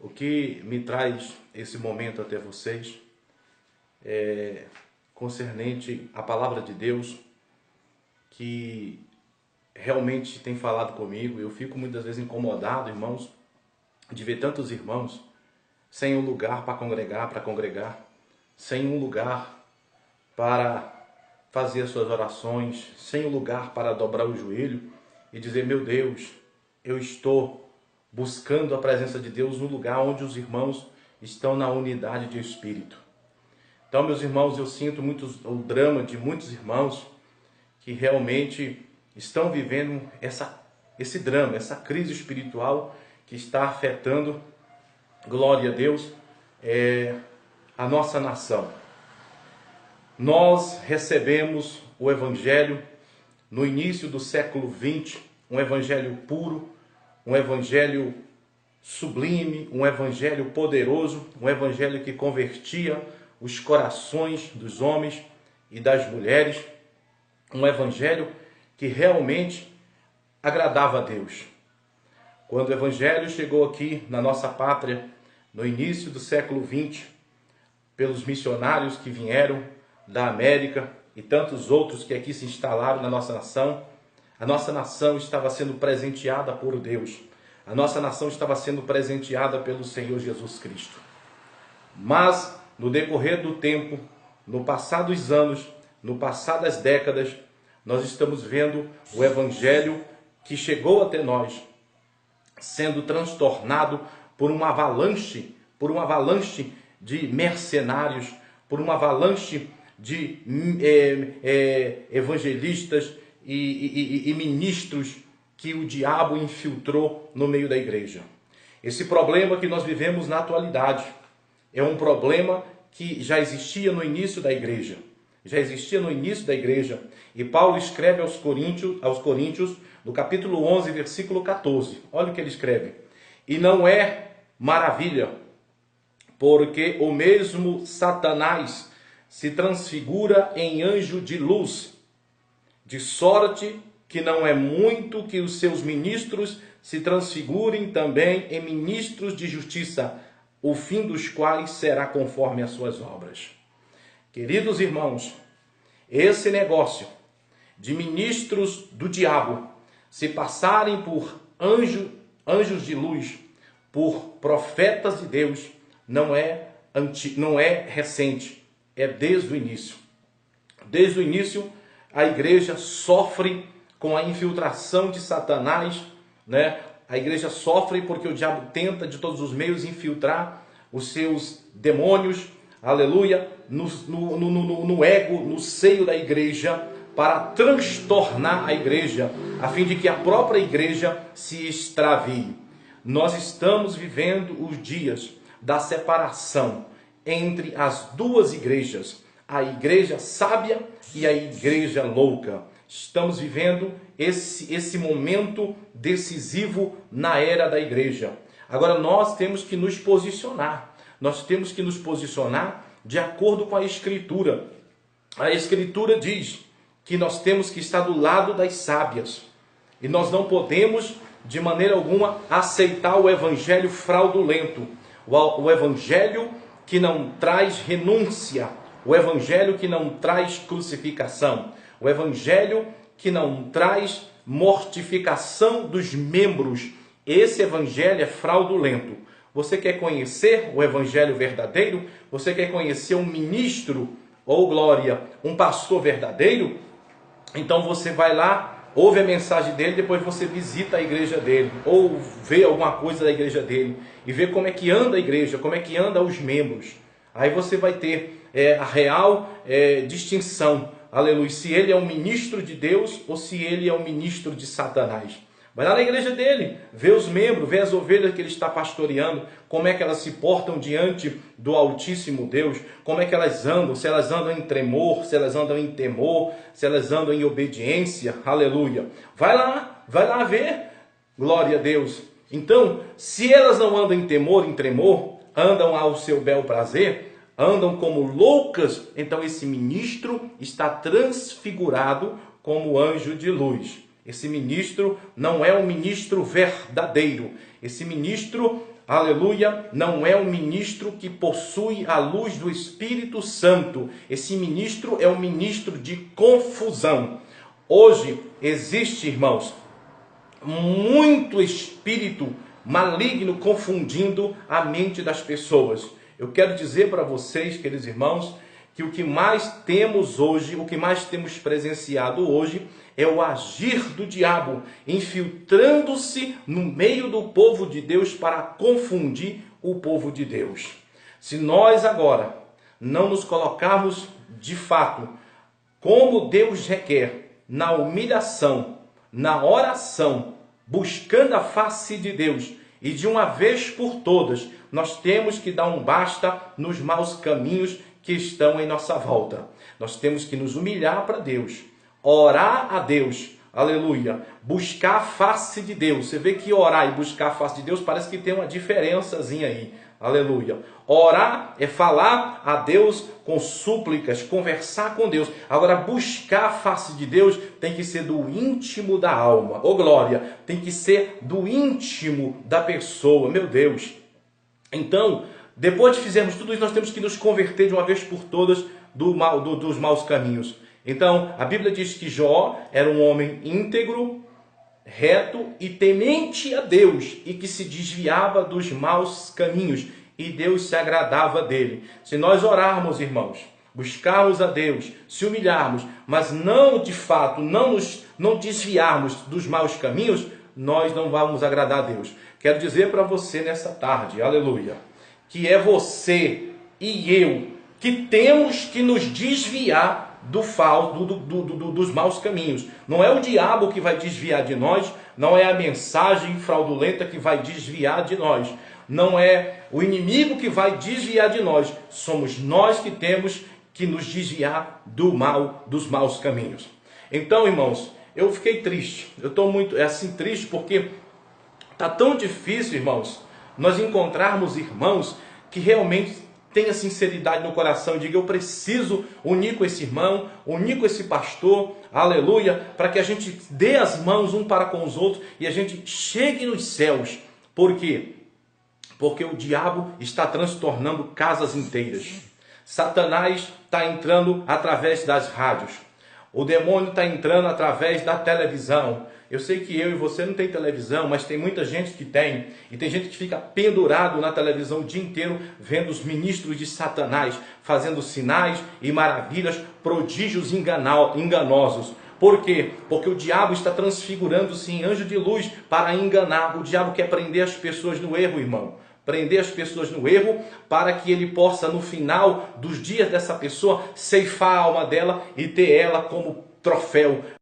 O que me traz esse momento até vocês é concernente à palavra de Deus, que realmente tem falado comigo. Eu fico muitas vezes incomodado, irmãos, de ver tantos irmãos sem um lugar para congregar, sem um lugar para fazer as suas orações, sem um lugar para dobrar o joelho e dizer: meu Deus, eu estou buscando a presença de Deus no lugar onde os irmãos estão na unidade de espírito. Então, meus irmãos, eu sinto o drama de muitos irmãos que realmente estão vivendo esse drama, essa crise espiritual que está afetando, glória a Deus, a nossa nação. Nós recebemos o Evangelho no início do século XX, um Evangelho puro, um Evangelho sublime, um Evangelho poderoso, um Evangelho que convertia os corações dos homens e das mulheres, um Evangelho que realmente agradava a Deus. Quando o Evangelho chegou aqui na nossa pátria, no início do século XX, pelos missionários que vieram da América e tantos outros que aqui se instalaram na nossa nação, a nossa nação estava sendo presenteada por Deus. A nossa nação estava sendo presenteada pelo Senhor Jesus Cristo. Mas, no decorrer do tempo, no passar dos anos, no passar das décadas, nós estamos vendo o Evangelho que chegou até nós sendo transtornado por uma avalanche de mercenários, por uma avalanche de evangelistas e ministros que o diabo infiltrou no meio da igreja. Esse problema que nós vivemos na atualidade é um problema que já existia no início da igreja. E Paulo escreve aos Coríntios, no capítulo 11, versículo 14. Olha o que ele escreve. E não é maravilha, porque o mesmo Satanás se transfigura em anjo de luz, de sorte que não é muito que os seus ministros se transfigurem também em ministros de justiça, o fim dos quais será conforme as suas obras. Queridos irmãos, esse negócio de ministros do diabo se passarem por anjos de luz, por profetas de Deus, não é recente, é desde o início. Desde o início, a igreja sofre com a infiltração de Satanás, né? A igreja sofre porque o diabo tenta de todos os meios infiltrar os seus demônios, aleluia, no ego, no seio da igreja, para transtornar a igreja, a fim de que a própria igreja se extravie. Nós estamos vivendo os dias da separação entre as duas igrejas, a igreja sábia e a igreja louca. Estamos vivendo esse momento decisivo na era da igreja. Agora nós temos que nos posicionar. Nós temos que nos posicionar de acordo com a Escritura. A Escritura diz que nós temos que estar do lado das sábias. E nós não podemos, de maneira alguma, aceitar o evangelho fraudulento. O evangelho que não traz renúncia. O evangelho que não traz crucificação. O evangelho que não traz mortificação dos membros. Esse evangelho é fraudulento. Você quer conhecer o evangelho verdadeiro? Você quer conhecer um ministro, ou glória, um pastor verdadeiro? Então você vai lá, ouve a mensagem dele, depois você visita a igreja dele, ou vê alguma coisa da igreja dele, e vê como é que anda a igreja, como é que anda os membros. Aí você vai ter a real distinção, aleluia, se ele é um ministro de Deus ou se ele é um ministro de Satanás. Vai lá na igreja dele, vê os membros, vê as ovelhas que ele está pastoreando, como é que elas se portam diante do Altíssimo Deus, como é que elas andam, se elas andam em tremor, se elas andam em temor, se elas andam em obediência, aleluia. Vai lá ver, glória a Deus. Então, se elas não andam em temor, em tremor, andam ao seu bel prazer, andam como loucas, então esse ministro está transfigurado como anjo de luz. Esse ministro não é um ministro verdadeiro. Esse ministro, aleluia, não é um ministro que possui a luz do Espírito Santo. Esse ministro é um ministro de confusão. Hoje existe, irmãos, muito espírito maligno confundindo a mente das pessoas. Eu quero dizer para vocês, queridos irmãos, que o que mais temos hoje, o que mais temos presenciado hoje, é o agir do diabo, infiltrando-se no meio do povo de Deus para confundir o povo de Deus. Se nós agora não nos colocarmos de fato como Deus requer, na humilhação, na oração, buscando a face de Deus, e de uma vez por todas, nós temos que dar um basta nos maus caminhos que estão em nossa volta. Nós temos que nos humilhar para Deus, orar a Deus, aleluia, buscar a face de Deus. Você vê que orar e buscar a face de Deus parece que tem uma diferençazinha aí, aleluia. Orar é falar a Deus com súplicas, conversar com Deus. Agora, buscar a face de Deus tem que ser do íntimo da alma. Ô glória, tem que ser do íntimo da pessoa, meu Deus. Então, depois de fizermos tudo isso, nós temos que nos converter de uma vez por todas dos maus caminhos. Então, a Bíblia diz que Jó era um homem íntegro, reto e temente a Deus, e que se desviava dos maus caminhos, e Deus se agradava dele. Se nós orarmos, irmãos, buscarmos a Deus, se humilharmos, mas não de fato, não desviarmos dos maus caminhos, nós não vamos agradar a Deus. Quero dizer para você nessa tarde, aleluia, que é você e eu que temos que nos desviar dos maus caminhos. Não é o diabo que vai desviar de nós, não é a mensagem fraudulenta que vai desviar de nós, não é o inimigo que vai desviar de nós, somos nós que temos que nos desviar dos maus caminhos. Então, irmãos, eu fiquei triste, eu estou muito triste porque está tão difícil, irmãos, nós encontrarmos irmãos que realmente tenha sinceridade no coração e diga: eu preciso unir com esse irmão, unir com esse pastor, aleluia, para que a gente dê as mãos um para com os outros e a gente chegue nos céus. Por quê? Porque o diabo está transtornando casas inteiras. Satanás está entrando através das rádios. O demônio está entrando através da televisão. Eu sei que eu e você não tem televisão, mas tem muita gente que tem. E tem gente que fica pendurado na televisão o dia inteiro, vendo os ministros de Satanás, fazendo sinais e maravilhas, prodígios enganosos. Por quê? Porque o diabo está transfigurando-se em anjo de luz para enganar. O diabo quer prender as pessoas no erro, irmão. Prender as pessoas no erro para que ele possa, no final dos dias dessa pessoa, ceifar a alma dela e ter ela como troféu.